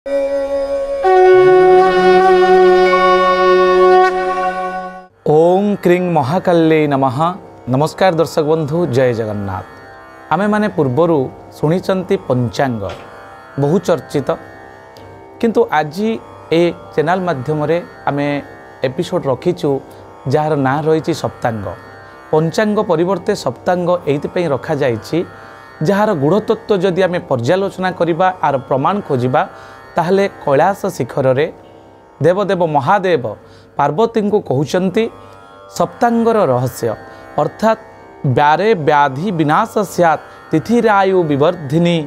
ओम क्रीं महाकाल्यै नमः। नमस्कार दर्शक बंधु, जय जगन्नाथ। आमे माने पूर्वरु शुणिचंती पंचांग बहु चर्चित, किंतु आज ए चैनल माध्यम रे आमे एपिसोड रखीचु जार ना रही सप्तांग। पंचांग परिवर्ते सप्तांग एइथिपई रखा जाइछि जार गुणतत्व जदि आमे पर्यालोचना करिबा आर प्रमाण खोजिबा ताहले कैलाश शिखर रे देवदेव महादेव पार्वती को कहउचंती सप्तांगर रहस्य, अर्थात ब्यारे व्याधि विनाश स्यात् तिथिरायु विवर्धिनी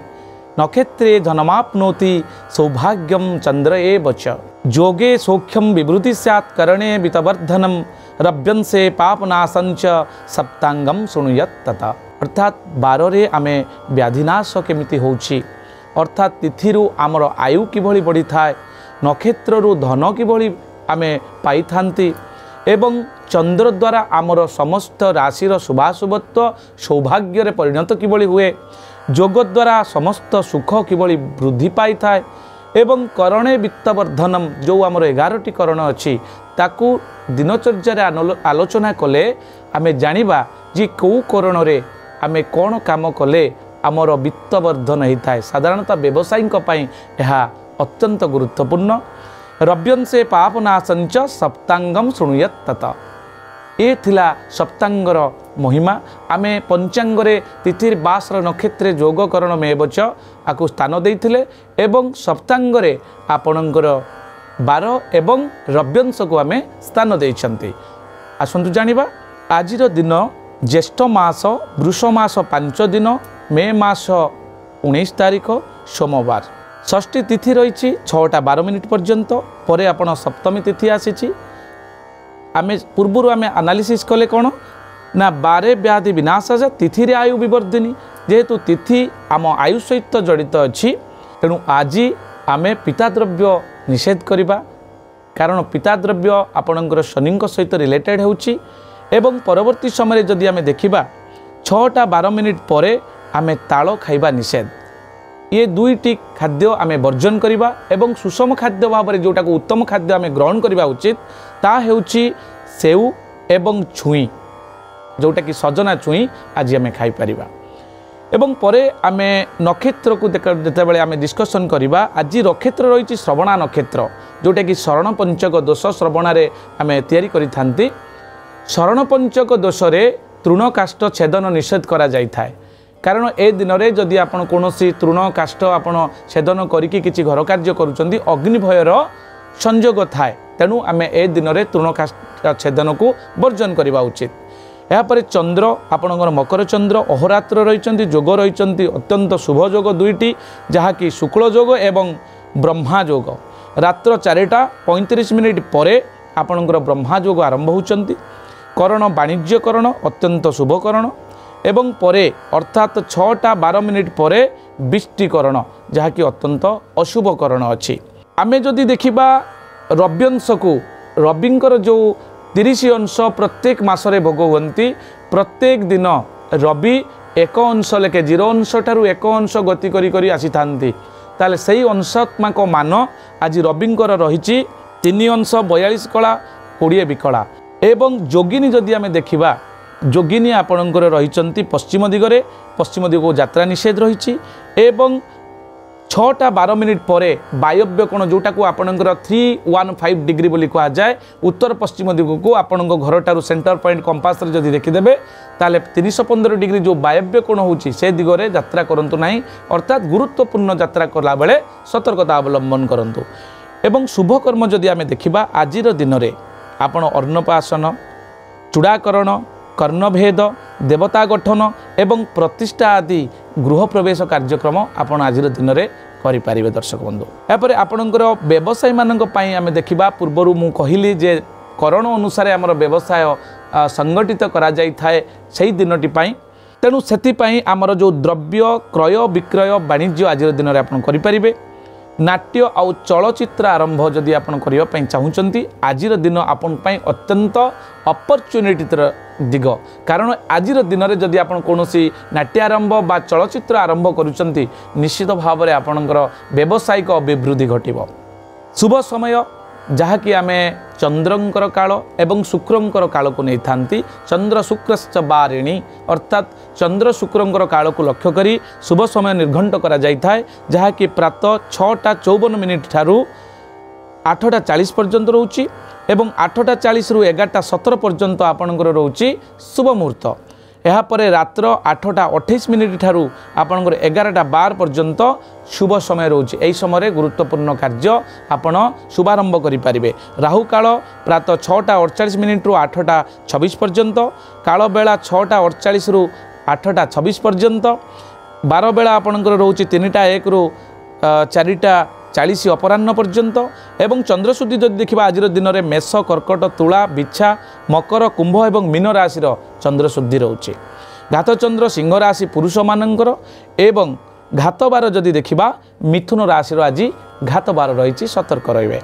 नक्षत्रे धनमाप्नोति सौभाग्यम चंद्र एव च जोगे सौख्यम विवृति स्यात् करणे वितवर्धनम रव्यंसे पापनाशं च सप्तांगम शृणुयात् तथा। अर्थात बारे आमे व्याधिनाश केमिति होउछि, अर्थात तिथिरु आमर आयु किभଳି बढ़ी थाए, नक्षत्रु धन किभଳି आमे पाई थांती एवं चंद्र द्वारा आमर समस्त राशिर शुभाशुभत्व सौभाग्य परिणत किभଳି हुए, जोग द्वारा समस्त सुख किभଳି वृद्धि पाई थाए एवं करणे वित्तवर्धनम जो आमर 11टी करण अच्छी ताकू दिनचर्या आलोचना कले आमे जानिबा जे कौ करण रे आमे कौन काम कले आमर वित्तवर्धन होता है। साधारणतः व्यवसायी यह अत्यंत गुरुत्वपूर्ण। रव्यंसे पापनाशं च सप्तांगम शृणुयात् तथा। ये थिला सप्तांगर महिमा। आमे पंचांगरे तिथिर बासर नक्षत्रे जोगकरण मेवच आकु स्थान देइथिले एवं सप्तांगरे आपणकर बार एवं रव्यंश को आमे स्थान देइछन्ति। आसंतु जानिबा आजिर दिन ज्येष्ठ मास वृष मास 5 दिन मे मास 19 तारिख सोमवार। षष्ठी तिथि रही 6:12 पर्यंत परे आपण सप्तमी तिथि आसी। आमे पूर्वर आमे एनालिसिस कले कौन ना बारे व्याधि विनाश तिथि रे आयु विवर्धिनी, जेहेतु तिथि आम आयु सहित जड़ित अच्छी तेणु आज आमे पिताद्रव्य निषेध करिबा, कारण पिताद्रव्य आपणकर शनि सहित रिलेटेड होउची एवं परवर्ती समय जदि आमे देखिबा 6:12 परे आमे ताଳ खाइबा निषेध। ये दुईटी खाद्य आमे वर्जन करिबा एवं सुषम खाद्य भाव में जोटा को उत्तम खाद्य आमे ग्रहण करिबा उचित ता हेउची सेउ एवं छुई, जोटा कि सजना छुई आज आमे खाई परिबा। एवं परे आमे नक्षत्र को जेतेबेले आमे डिस्कशन करिबा, आज नक्षत्र रही श्रवणा नक्षत्र जोटा कि शरण पंचक दोष श्रवणारे आमे तैयारी करि थांती। शरण पंचक दोष रे तृण काष्ठ छेदन निषेध करा जाय थाए, कारण ए दिन में जदि आपण कौनसी तृण काष्ठ आपण छेदन करिकी किछि घर कार्य करूचंदी अग्नि भयर संयोग थाए, तेणु आमे ए दिन में तृण काष्ठ छेदन को वर्जन करवा उचित। यापर चंद्र आपणकर मकर चंद्र अहोरात्र रही जोग रही अत्यंत शुभ जोग दुईटी, जहाँकि शुक्ल जोग एवं ब्रह्मा जोग। रात्र 4:35 परे आपणकर ब्रह्मा जोग आरंभ होचंती। करण वाणिज्यकरण अत्यंत शुभकरण एवं परे अर्थात 6:12 परे बिष्टिकरण जहाँकि अत्यंत अशुभकरण अच्छी। आमे जदि देखिबा रव्यंश को, रविंकर जो 30 अंश प्रत्येक मासरे भोग हुंती, प्रत्येक दिन रवि 1 अंश लेके 0 अंश ठारू 1 अंश गति करी आसी थांती, ताले सही अंशात्मक मान आज रविंकर रही 3 अंश 42 कला 20 विकला। एवं जोगिनी जदि आमे देखिबा, जोगिनी आपणकर रही पश्चिम दिगरे, पश्चिम दिग को यात्रा निषेध रही एवं 6:12 परे वायव्य कोण जोटा को आपणकर 315 डिग्री बोली कहा जाए, उत्तर पश्चिम दिग को आपण घर ठारू सेंटर पॉइंट कंपास रे जदि देखिदेबे ताले 315 डिग्री जो वायव्य कोण होची से दिगरे यात्रा करंतु नाही, अर्थात गुरुत्वपूर्ण यात्रा करला बेले सतर्कता अवलंबन करंतु। एवं शुभ कर्म जदि आमे देखिबा आजिर दिन रे आपण अन्नपासन, चूड़ाकरण, कर्णभेद, देवता गठन एवं प्रतिष्ठा आदि गृह प्रवेश कार्यक्रम आपण आज दिन में करें। दर्शक बंधु यापर आपणकर व्यवसायी मानक पई आमे देखिबा, पूर्वरु मु कहिली जे करण अनुसार आमर व्यवसाय संगठित करा जाय थाए सेही दिनटी पई, तेणु सेति पई आमर जो द्रव्य क्रय विक्रय वाणिज्य आज दिन में आपण करें नाट्य आउ चलचित्र आरंभ जदि आपण करिया पई चाहुचंती आजिर दिन आपण पई अत्यंत अपॉर्चुनिटीर दिग कारण आजिर दिन रे जदि आपण कोनोसी नाट्य आरंभ बा चलचित्र आरंभ करूचंती निश्चित भाव में आपणकर व्यावसायिक अभिवृद्धि घटिबो। शुभ समय जहाँकि आमे चंद्रंकर काल एवं शुक्रंकर काल को नहीं थांती चंद्र शुक्रश्च बारिणी अर्थात चंद्र शुक्रंकर काल को लक्ष्य करी शुभ समय निर्घंट करा जाय थाए जहाँकि प्रातः 6:54 ठारू 8:40 पर्यंत रोची एवं 8:40 रु 11:17 पर्यंत आपणकर रोची शुभ मुहूर्त यापर रात्र 8:28 ठारू आपणकर 11:12 पर्यंत शुभ समय रोचे यही समय गुरुत्वपूर्ण कार्य आपण शुभारंभ करें। राहु काल प्रातः 6:48 रु 8:26 पर्यंत काल बेला 6:48 रु 8:26 पर्यंत बार बेला आपणकर रोचे 3:01 रु 4:40 अपराह्न पर्यंत एवं चंद्रशुद्धि जदि देखा आज दिन में मेष कर्कट तुला बिछा मकर कुंभ एवं मीन राशि चंद्रशुद्धि रोचे घात चंद्र सिंह राशि पुरुष मानकर एवं घात बार जदि देखा मिथुन राशि आज घात बार रही सतर्क रे।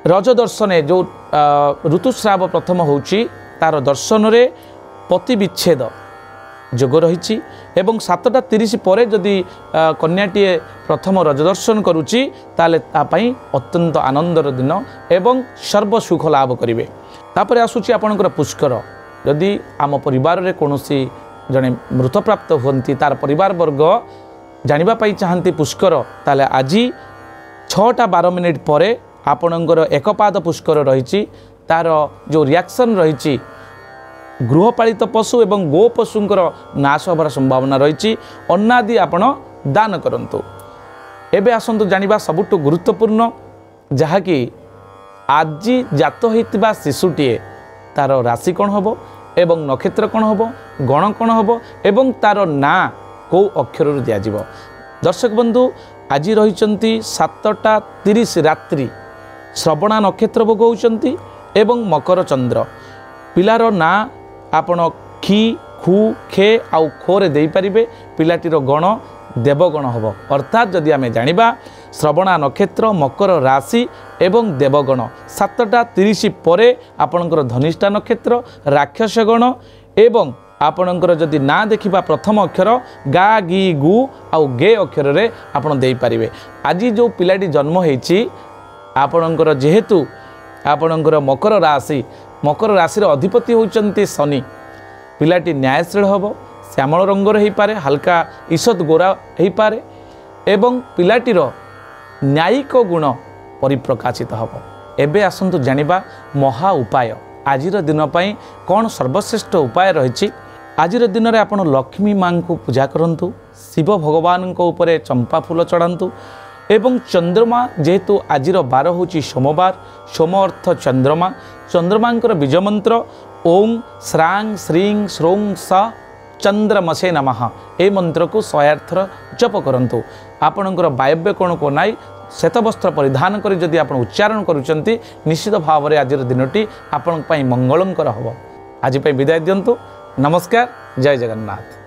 रज दर्शन जो ऋतुस्राव प्रथम होची तार दर्शन रे पति विच्छेद जोग रही एवं 7:30 पर जदि कन्याटीए प्रथम रज दर्शन करुच्ची ताले तापाई अत्यंत आनंदर दिन एवं सर्वसुख लाभ करेंगे। तापर आसूची आपणकर पुष्कर जदि आम परिवार रे कोनोसी जने मृत प्राप्त होती तार परिवार वर्ग जानिबापाई चाहती पुष्कर ताले आज 6:12 पर आपणकर एकपाद पुष्कर रही तार जो रिएक्शन रही गृहपालित पशु एवं गो पशुंकर नाश होबार संभावना रही अन्नादि आपण दान करंतु। एबे आसंतु जानिबा सबुठ गुरुत्वपूर्ण जहाँकि आज जात होइतिबा शिशुटीए तार राशि कौन होबो एवं नक्षत्र कौन होबो गण कौन होबो एवं तार ना को अक्षर दियाजिबो। दर्शक बंधु आज रहिचंती 7:30 रात्रि श्रवणा नक्षत्र भोग होउचंती एवं मकर चंद्र पिलार ना आपण खी खु खे आउ खोरे दे पारिबे पिलाटीर गण देवगण होबो अर्थात जदि आमे जानिबा श्रवणा नक्षत्र मकर राशि एवं देवगण 7:30 पर आपणकर धनिष्ठा नक्षत्र राक्षस गण एवं आपणकर जदि ना देखिबा प्रथम अक्षर गा गी गु आउ गे अक्षर रे आपण दे पारिबे। आज जो पिलाटी जन्म होईची आपणकर जेहेतु आपणकर मकर राशि अधिपति होउचंती शनि पिलाटी न्यायशील हम श्यामल रंगर हो पारे हल्का ईषद गोरा हो पारे एवं पिलाटीर न्यायिक गुण परिप्रकाशित हम। एबे आसंतु जानिबा महा उपाय आजिर दिन पई कौन सर्वश्रेष्ठ उपाय रही। आजिर दिन में आपण लक्ष्मी माँ को पूजा करंतु शिव भगवान को ऊपर चंपा फूल चढ़ातु एवं चंद्रमा जेहेतु आजिर बार होची सोमवार सोम अर्थ चंद्रमा चंद्रमांकर बीज मंत्र ओं श्रांग श्रीं श्रों स चंद्रमसे नमः ए मंत्र को 100 थर जप करंतु। आपणकर वायव्य कोण को नाई श्वेत वस्त्र परिधान करी जदि आपण उच्चारण करूचंती निश्चित भाव में आजिर दिनटी आपण पई मंगलंकर हबो। आज पई विदाय दियंतु। नमस्कार। जय जगन्नाथ।